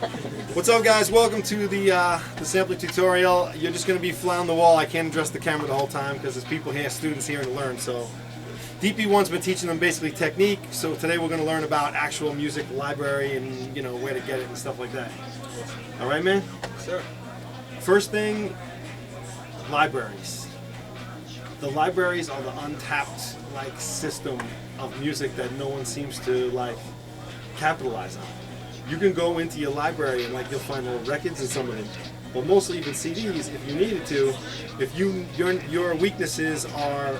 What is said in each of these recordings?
What's up, guys? Welcome to the sampling tutorial. You're just going to be fly on the wall. I can't address the camera the whole time because there's people here, students here, and learn. So DP1's been teaching them basically technique. So today we're going to learn about actual music library and where to get it and stuff like that. All right, man? Sure. First thing, libraries. The libraries are the untapped system of music that no one seems to capitalize on. You can go into your library and you'll find old records and some of them, but mostly even CDs if you needed to. If your weaknesses are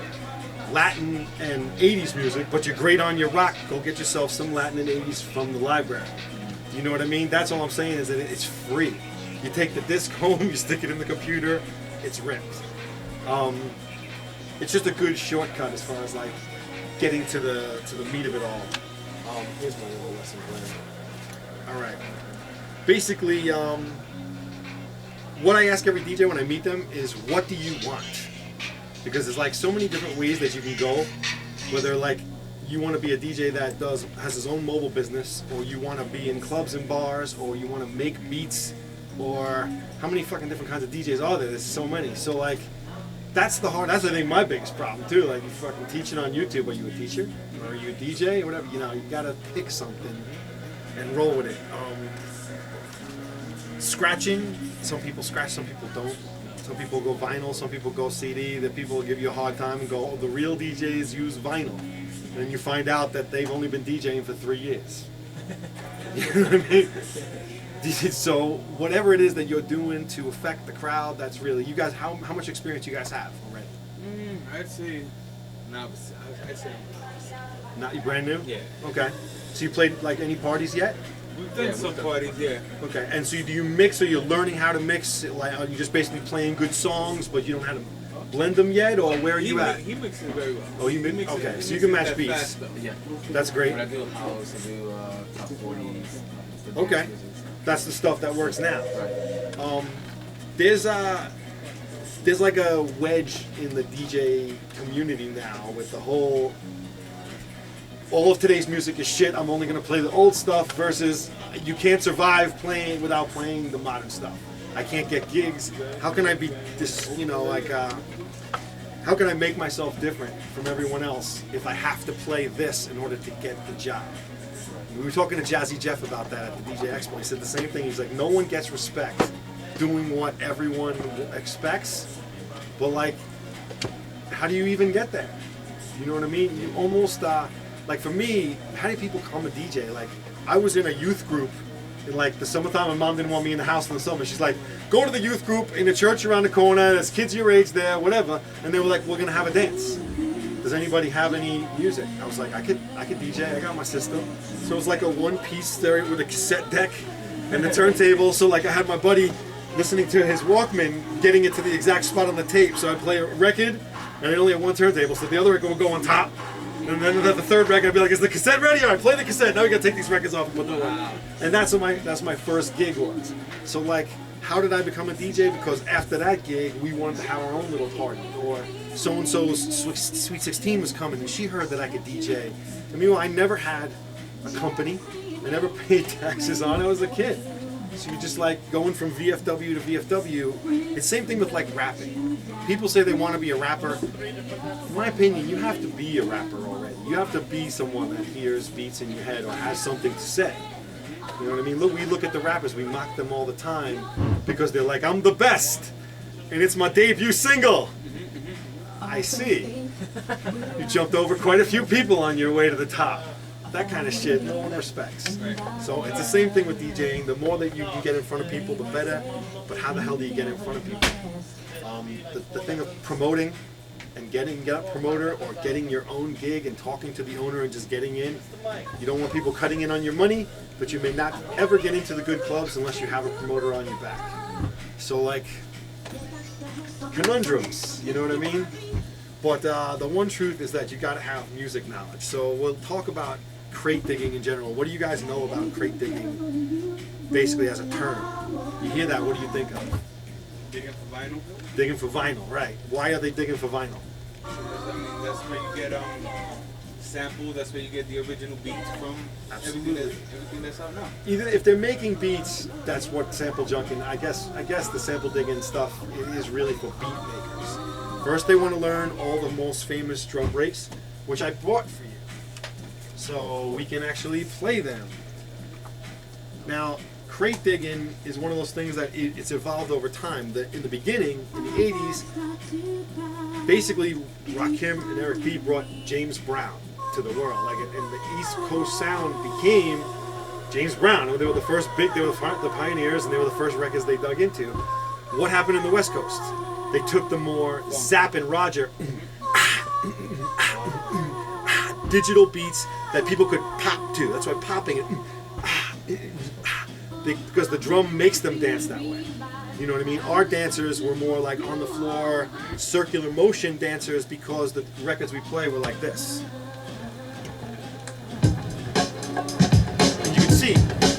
Latin and 80s music, but you're great on your rock, go get yourself some Latin and 80s from the library. You know what I mean? That's all I'm saying, is that it's free. You take the disc home, you stick it in the computer, it's ripped. It's just a good shortcut as far as getting to the meat of it all. Here's my little lesson plan. All right. Basically, what I ask every DJ when I meet them is, what do you want? Because there's so many different ways that you can go. Whether you want to be a DJ that has his own mobile business, or you want to be in clubs and bars, or you want to make beats, or how many fucking different kinds of DJs are there? There's so many. So that's I think my biggest problem too. You fucking teaching on YouTube. Are you a teacher? Or are you a DJ? Or whatever. You gotta pick something and roll with it. Scratching. Some people scratch, some people don't. Some people go vinyl, some people go CD. The people will give you a hard time and go, oh, the real DJs use vinyl. And then you find out that they've only been DJing for 3 years. You know what I mean? So whatever it is that you're doing to affect the crowd, that's really, you guys, how much experience you guys have already? I'd say novice. I'd say Not you brand new? Yeah. Okay. So you played any parties yet? we've done some parties, yeah. Okay. And so do you mix, or you're learning how to mix? Are you just basically playing good songs, but you don't know how to blend them yet, or where are you at? He mixes very well. Oh, you mix? Okay. So you can match beats. Fast, Yeah. That's great. When I do house, I do top 40s. Okay. That's the stuff that works now. Right. There's a wedge in the DJ community now with the whole, all of today's music is shit, I'm only gonna play the old stuff, versus you can't survive playing without playing the modern stuff. I can't get gigs. How can I be this, how can I make myself different from everyone else if I have to play this in order to get the job? We were talking to Jazzy Jeff about that at the DJ Expo. He said the same thing. He's like, no one gets respect doing what everyone expects, but how do you even get there? You know what I mean? You almost, for me, how do people become a DJ? I was in a youth group in the summertime. My mom didn't want me in the house in the summer. She's like, go to the youth group in the church around the corner. There's kids your age there, whatever. And they were like, we're gonna have a dance. Does anybody have any music? I was like, I could DJ, I got my system. So it was a one-piece stereo with a cassette deck and the turntable. So I had my buddy listening to his Walkman, getting it to the exact spot on the tape. So I'd play a record, and I only had one turntable, so the other record would go on top. And then the third record, I'd be like, is the cassette ready? All right, play the cassette. Now we gotta take these records off and put them on. And that's my first gig was. So how did I become a DJ? Because after that gig, we wanted to have our own little party, or so-and-so's Sweet 16 was coming, and she heard that I could DJ. And meanwhile, I never had a company. I never paid taxes on it. I was a kid. So you're just going from VFW to VFW. It's the same thing with rapping. People say they want to be a rapper. In my opinion, you have to be a rapper already. You have to be someone that hears beats in your head or has something to say. You know what I mean? Look, we look at the rappers, we mock them all the time because they're like, I'm the best, and it's my debut single. I see. You jumped over quite a few people on your way to the top. That kind of shit, no one respects. So it's the same thing with DJing. The more that you can get in front of people, the better. But how the hell do you get in front of people? The thing of promoting and get a promoter, or getting your own gig and talking to the owner and just getting in. You don't want people cutting in on your money, but you may not ever get into the good clubs unless you have a promoter on your back. So conundrums, you know what I mean? But the one truth is that you got to have music knowledge. So we'll talk about crate digging in general. What do you guys know about crate digging, basically as a term? You hear that, what do you think of? Digging for vinyl. Digging for vinyl, right. Why are they digging for vinyl? Because, that's where you get sample. That's where you get the original beats from. Absolutely. Everything that's out now. Either if they're making beats, that's what sample junking. I guess the sample digging stuff it is really for beat makers. First, they want to learn all the most famous drum breaks, which I brought for you, so we can actually play them. Now, crate digging is one of those things that it's evolved over time. In the beginning, in the '80s, basically Rakim and Eric B brought James Brown to the world. Like, and the East Coast sound became James Brown. They were the first they were the pioneers, and they were the first records they dug into. What happened in the West Coast? They took the more Zapp and Roger digital beats that people could pop to. That's why popping it. Because the drum makes them dance that way. You know what I mean? Our dancers were more like on the floor, circular motion dancers because the records we play were like this. And you can see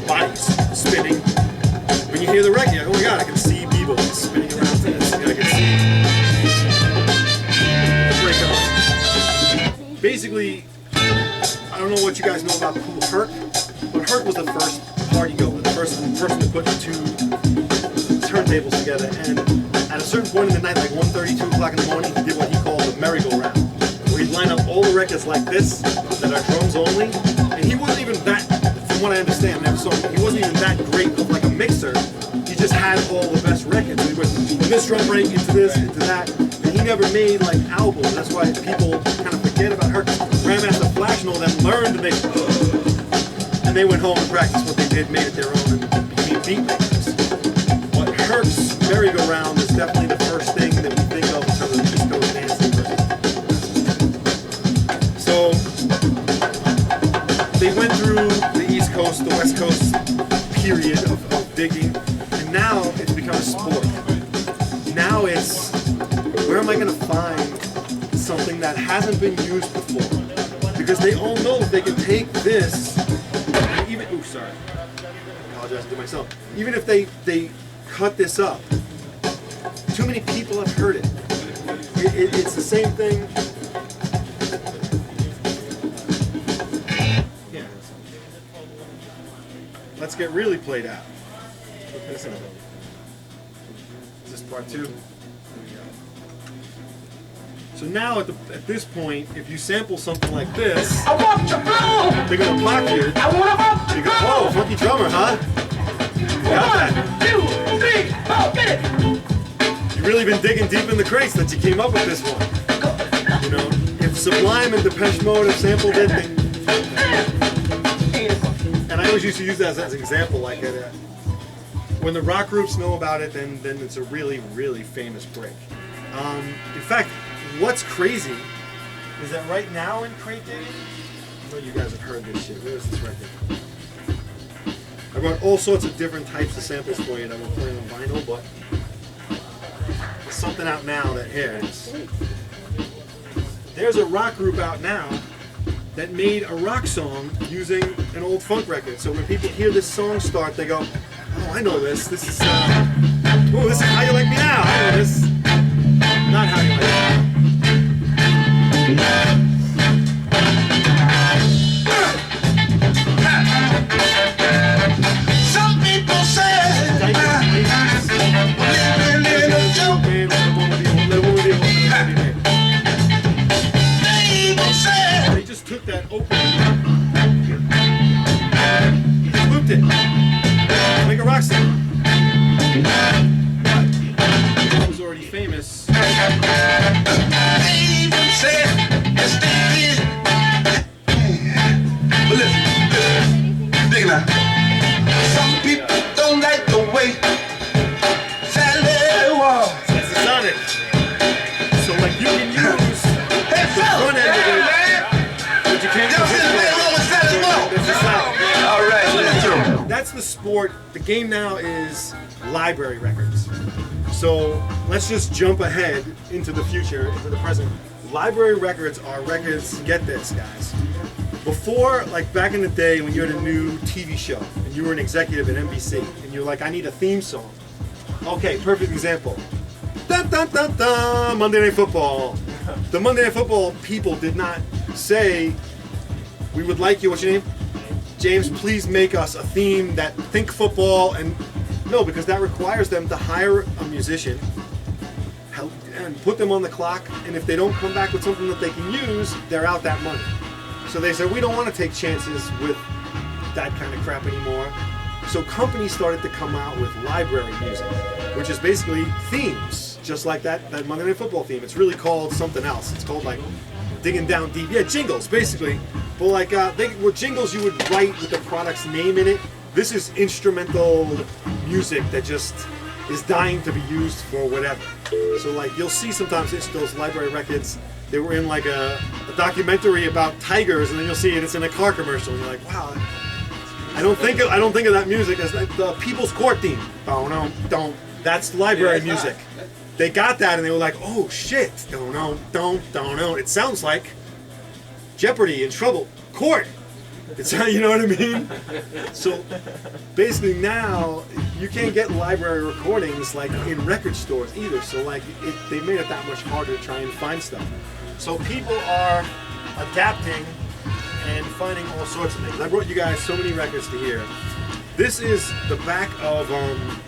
bodies spinning. When you hear the record, you're like, oh my god, I can see people spinning around to this. And I can see the breakup. Basically, I don't know what you guys know about Kool Herc, but Herc was the first party goer, the first person to put the two turntables together. And at a certain point in the night, like 1:30, 2 o'clock in the morning, he did what he called the merry-go-round, where he'd line up all the records like this that are drums only. And he wasn't even that, from what I understand, he wasn't even that great of like a mixer. He just had all the best records. He would from this drum break into this, into that. And he never made like albums. That's why people kind of forget about Herc. Grandmaster Flash and all them learned, and they went home and practiced what they did, made it their own, and became beat makers. But Herc's merry-go-round is definitely the first thing that we think of in terms of East Coast dancing. So they went through the East Coast, the West Coast period of digging, and now it's become a sport. Now it's, where am I going to find something that hasn't been used before? Because they all know that they can take this, and even, oops, sorry, I apologize to myself. Even if they cut this up, too many people have heard it. It's the same thing. Yeah. Let's get really played out. Listen. Is this part 2? So now at this point, if you sample something like this, they're gonna block you. You go, oh, funky drummer, huh? Got that. 1, 2, 3, 4, get it. You've really been digging deep in the crates that you came up with this one. You know, if Sublime and Depeche Mode have sampled it, then, and I always used to use that as an example, like when the rock groups know about it, then it's a really, really famous break. In fact, what's crazy is that right now in crate digging, I know you guys have heard this shit. Where's this record? I brought all sorts of different types of samples for you that we're playing on vinyl, but there's something out now that airs. There's a rock group out now that made a rock song using an old funk record. So when people hear this song start, they go, oh, I know this. This is, oh, this is How You Like Me Now. I know this. Not How You Like Me Now. Some people say living in a joke. They even say They just took that opening, just looped it, make a rock song. But it was already famous. they even say yes they did. But listen, dig now. Some people don't like the way Sally was. That's the Sonic. So like you can use the front end of it, but you can't use this one. All right, let's do it. That's the sport. The game now is library records. So let's just jump ahead into the future, into the present. Library records are records, get this guys. Before, like back in the day when you had a new TV show and you were an executive at NBC and you're like, I need a theme song. Okay, perfect example. Dun, dun, dun, dun, Monday Night Football. The Monday Night Football people did not say, we would like you, what's your name? James, please make us a theme that think football. And no, because that requires them to hire a musician and put them on the clock, and if they don't come back with something that they can use, they're out that money. So they said, we don't want to take chances with that kind of crap anymore. So companies started to come out with library music, which is basically themes, just like that Monday Night Football theme. It's really called something else. It's called like Digging Down Deep. Yeah, jingles, basically. But like, they were jingles you would write with the product's name in it. This is instrumental music that just is dying to be used for whatever. So like you'll see sometimes it's those library records, they were in like a documentary about tigers, and then you'll see it's in a car commercial, and you're like, wow, I don't think of that music as the People's Court theme. Don't. That's library music. They got that and they were like, oh shit, don't. It sounds like Jeopardy, in trouble, court. It's you know what I mean? So basically now you can't get library recordings like in record stores either. So like they made it that much harder to try and find stuff. So people are adapting and finding all sorts of things. I brought you guys so many records to hear. This is the back of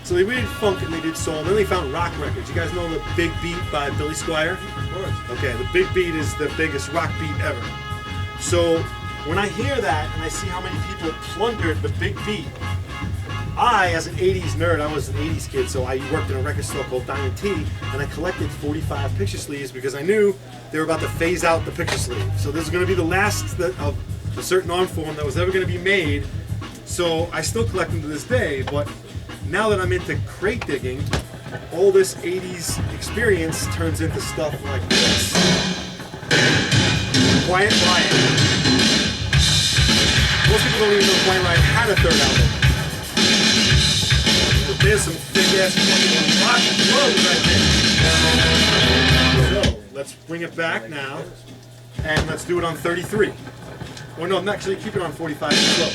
so they did funk and they did soul, and then they found rock records. You guys know the Big Beat by Billy Squier? Of course. Okay, the Big Beat is the biggest rock beat ever. So when I hear that and I see how many people plundered the Big Beat, I, as an 80s nerd, I was an 80s kid, so I worked in a record store called Diamond T, and I collected 45 picture sleeves because I knew they were about to phase out the picture sleeve. So this is going to be the last of a certain art form that was ever going to be made. So I still collect them to this day, but now that I'm into crate digging, all this 80s experience turns into stuff like this. Quiet Riot. Most people don't even know Quiet Riot had a third album. But there's some big ass fucking rock and roll right there. So let's bring it back now, and let's do it on 33. Or no, actually keep it on 45 slow.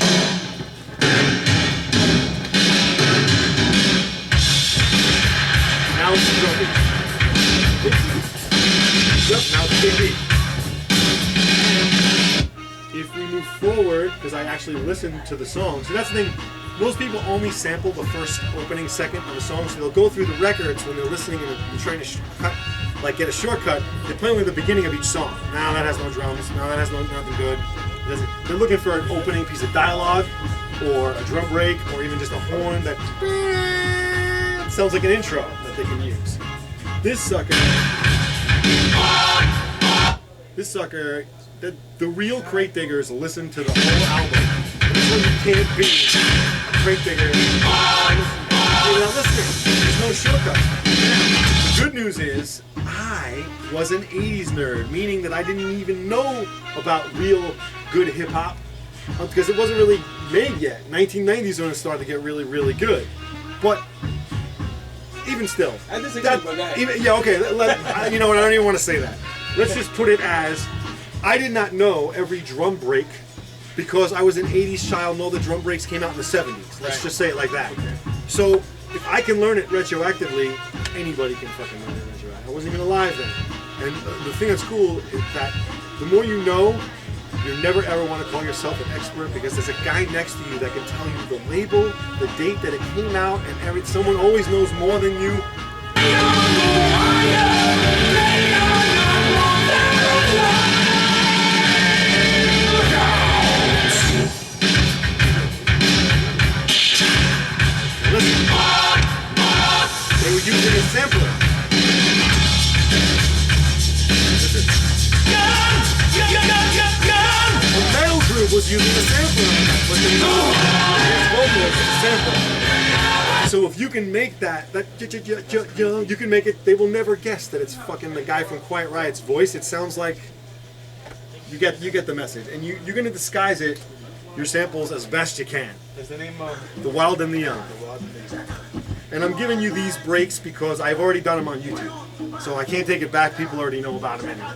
Now it's the Yep, now it's Big Beat. If we move forward, because I actually listen to the song, so that's the thing, most people only sample the first opening second of a song, so they'll go through the records when they're listening and trying to get a shortcut. They play only the beginning of each song. Now that has no drums, now that has nothing good. They're looking for an opening piece of dialogue, or a drum break, or even just a horn that sounds like an intro that they can use. This sucker, the real crate diggers listen to the whole album. That's why you can't be a crate digger. You're not listening. There's no shortcut. The good news is, I was an 80s nerd, meaning that I didn't even know about real good hip hop because it wasn't really made yet. 1990s when it started to get really, really good. But even still, I disagree with that. yeah, okay. You know what? I don't even want to say that. Let's just put it as, I did not know every drum break because I was an 80s child and all the drum breaks came out in the 70s. Let's just say it like that. Okay. So if I can learn it retroactively, anybody can fucking learn it retroactively. I wasn't even alive then. And the thing that's cool is that the more you know, you never ever want to call yourself an expert because there's a guy next to you that can tell you the label, the date that it came out, and someone always knows more than you. Listen, they were using a sampler. Listen. The metal group was using a sampler, but the vocalist is a sampler. So if you can make that you can make it. They will never guess that it's fucking the guy from Quiet Riot's voice. It sounds like you get the message, and you're gonna disguise it, your samples, as best you can. That's the name of The Wild and the Young. And I'm giving you these breaks because I've already done them on YouTube. So I can't take it back. People already know about them anyway.